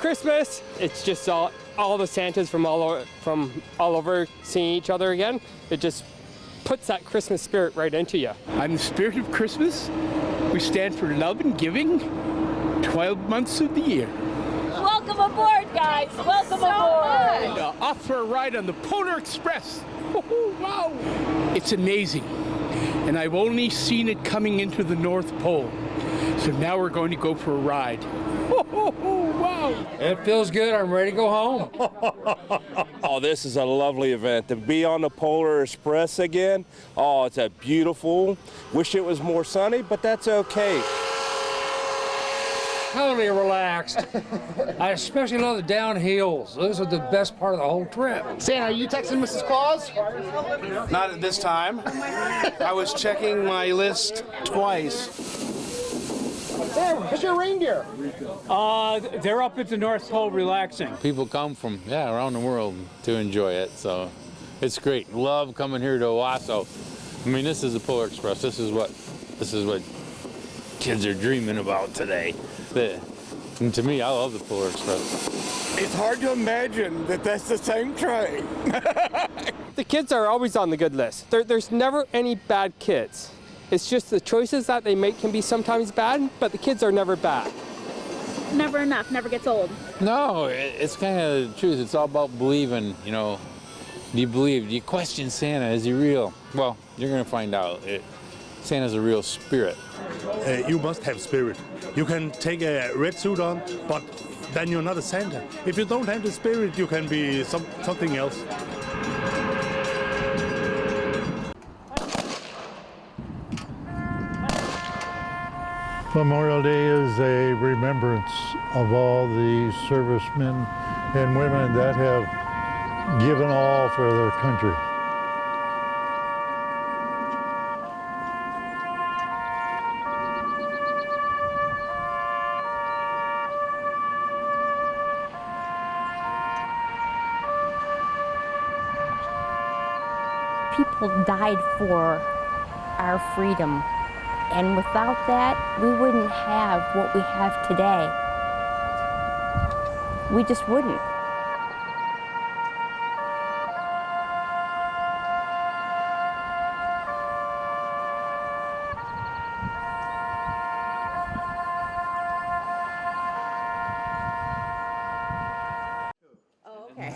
Christmas. It's just all the Santas from all over seeing each other again. It just puts that Christmas spirit right into you. I'm the spirit of Christmas. We stand for love and giving 12 months of the year. Welcome aboard, guys. Welcome aboard. Off for a ride on the Polar Express. Wow. It's amazing. And I've only seen it coming into the North Pole. So now we're going to go for a ride. Wow. It feels good. I'm ready to go home. Oh, this is a lovely event. To be on the Polar Express again, oh, it's a beautiful. Wish it was more sunny, but that's okay. Totally relaxed. I especially love the downhills. Those are the best part of the whole trip. Santa, are you texting Mrs. Claus? Not at this time. I was checking my list twice. Santa, where's your reindeer? They're up at the North Pole relaxing. People come from around the world to enjoy it, so it's great. Love coming here to Owasso. I mean, this is the Polar Express. This is what kids are dreaming about today. And to me, I love the Polar Express. It's hard to imagine that that's the same train. The kids are always on the good list. There's never any bad kids. It's just the choices that they make can be sometimes bad, but the kids are never bad. Never enough, never gets old. No, it's kind of the truth. It's all about believing, Do you believe? Do you question Santa? Is he real? Well, you're going to find out. Santa's a real spirit. You must have spirit. You can take a red suit on, but then you're not a Santa. If you don't have the spirit, you can be something else. Memorial Day is a remembrance of all the servicemen and women that have given all for their country. People died for our freedom. And without that, we wouldn't have what we have today. We just wouldn't.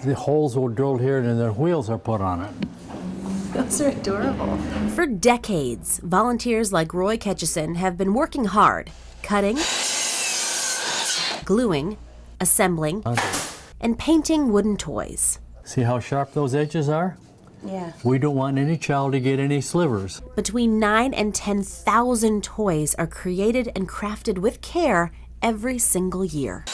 The holes were drilled here and then the wheels are put on it. Those are adorable. For decades, volunteers like Roy Ketchison have been working hard, cutting, gluing, assembling, and painting wooden toys. See how sharp those edges are? Yeah. We don't want any child to get any slivers. Between 9,000 and 10,000 toys are created and crafted with care every single year.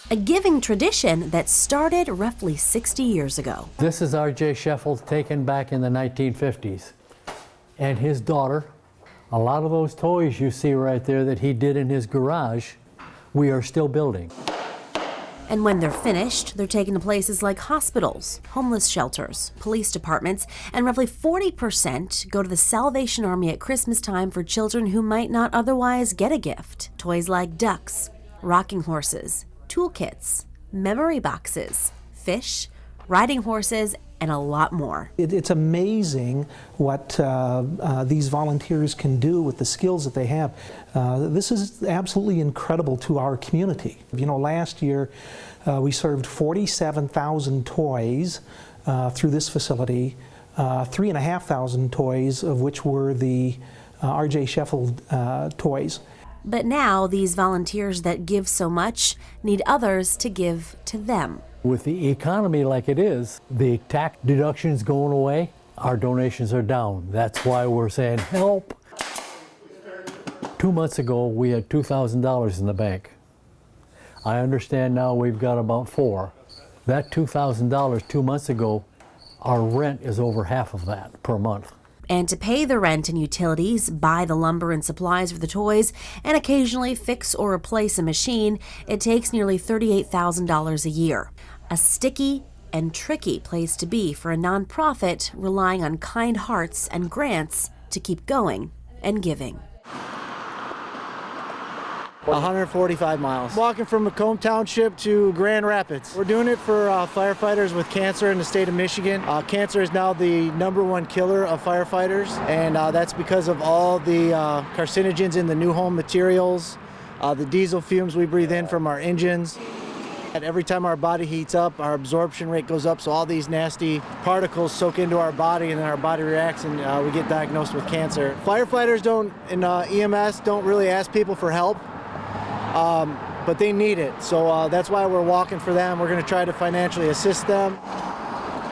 A giving tradition that started roughly 60 years ago. This is R.J. Sheffield taken back in the 1950s. And his daughter, a lot of those toys you see right there that he did in his garage, we are still building. And when they're finished, they're taken to places like hospitals, homeless shelters, police departments, and roughly 40% go to the Salvation Army at Christmas time for children who might not otherwise get a gift. Toys like ducks, rocking horses, toolkits, memory boxes, fish, riding horses, and a lot more. It's amazing what these volunteers can do with the skills that they have. This is absolutely incredible to our community. Last year we served 47,000 toys through this facility, 3,500 toys of which were the R.J. Sheffield toys. But now these volunteers that give so much need others to give to them. With the economy like it is, the tax deductions going away, our donations are down. That's why we're saying help. 2 months ago, we had $2,000 in the bank. I understand now we've got about $4,000. That $2,000 2 months ago, our rent is over half of that per month. And to pay the rent and utilities, buy the lumber and supplies for the toys, and occasionally fix or replace a machine, it takes nearly $38,000 a year. A sticky and tricky place to be for a nonprofit relying on kind hearts and grants to keep going and giving. 145 miles. Walking from Macomb Township to Grand Rapids. We're doing it for firefighters with cancer in the state of Michigan. Cancer is now the #1 killer of firefighters, and that's because of all the carcinogens in the new home materials, the diesel fumes we breathe in from our engines. And every time our body heats up, our absorption rate goes up, so all these nasty particles soak into our body, and then our body reacts, and we get diagnosed with cancer. Firefighters in EMS don't really ask people for help. But they need it, so that's why we're walking for them. We're going to try to financially assist them.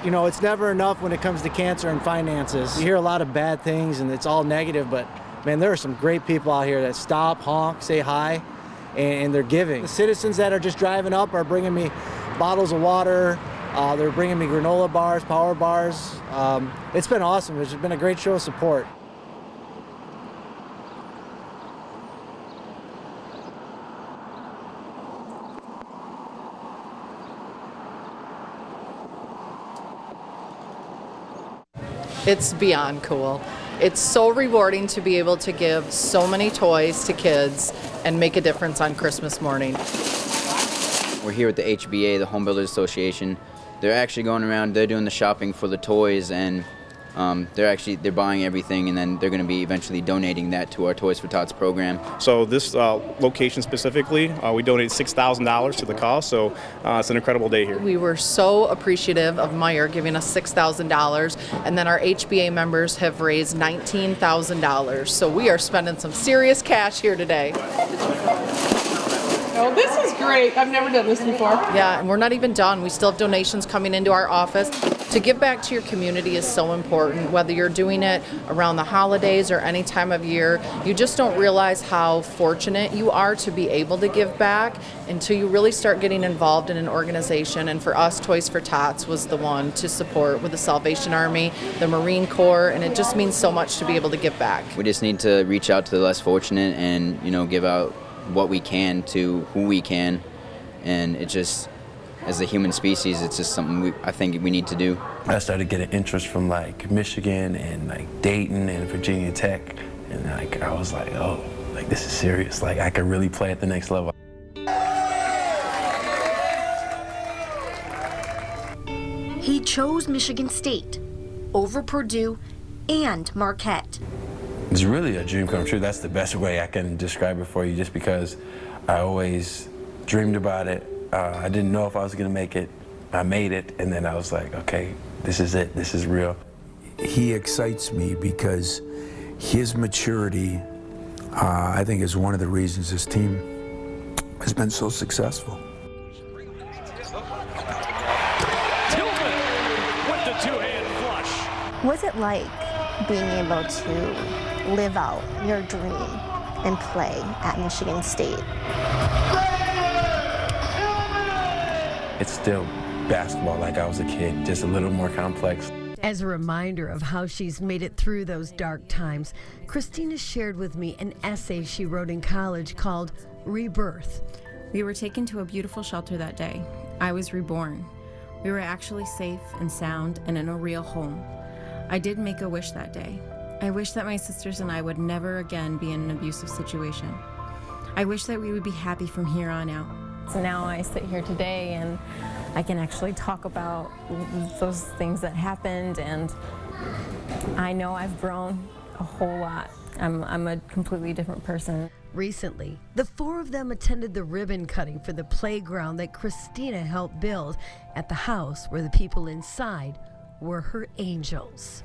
You know, it's never enough when it comes to cancer and finances. You hear a lot of bad things and it's all negative, but man, there are some great people out here that stop, honk, say hi, and they're giving. The citizens that are just driving up are bringing me bottles of water. They're bringing me granola bars, power bars. It's been awesome. It's been a great show of support. It's beyond cool. It's so rewarding to be able to give so many toys to kids and make a difference on Christmas morning. We're here with the HBA, the Home Builders Association. They're actually going around, they're doing the shopping for the toys, and they're buying everything, and then they're going to be eventually donating that to our Toys for Tots program. So this location specifically, we donated $6,000 to the cause, so it's an incredible day here. We were so appreciative of Meijer giving us $6,000, and then our HBA members have raised $19,000. So we are spending some serious cash here today. Oh, this is great. I've never done this before. Yeah, and we're not even done. We still have donations coming into our office. To give back to your community is so important, whether you're doing it around the holidays or any time of year. You just don't realize how fortunate you are to be able to give back until you really start getting involved in an organization. And for us, Toys for Tots was the one to support with the Salvation Army, the Marine Corps, and it just means so much to be able to give back. We just need to reach out to the less fortunate and, give out what we can to who we can, and it just, as a human species, it's just something I think we need to do. I started getting interest from like Michigan and like Dayton and Virginia Tech, and like I was like, oh, like this is serious. Like I could really play at the next level. He chose Michigan State over Purdue and Marquette. It's really a dream come true. That's the best way I can describe it for you, just because I always dreamed about it. I didn't know if I was going to make it. I made it, and then I was like, okay, this is it. This is real. He excites me because his maturity, I think, is one of the reasons this team has been so successful. Tillman with the two-hand flush. What's it like being able to live out your dream and play at Michigan State? It's still basketball like I was a kid, just a little more complex. As a reminder of how she's made it through those dark times, Christina shared with me an essay she wrote in college called Rebirth. We were taken to a beautiful shelter that day. I was reborn. We were actually safe and sound and in a real home. I did make a wish that day. I wish that my sisters and I would never again be in an abusive situation. I wish that we would be happy from here on out. So now I sit here today and I can actually talk about those things that happened, and I know I've grown a whole lot. I'm a completely different person. Recently, the four of them attended the ribbon cutting for the playground that Christina helped build at the house where the people inside were her angels.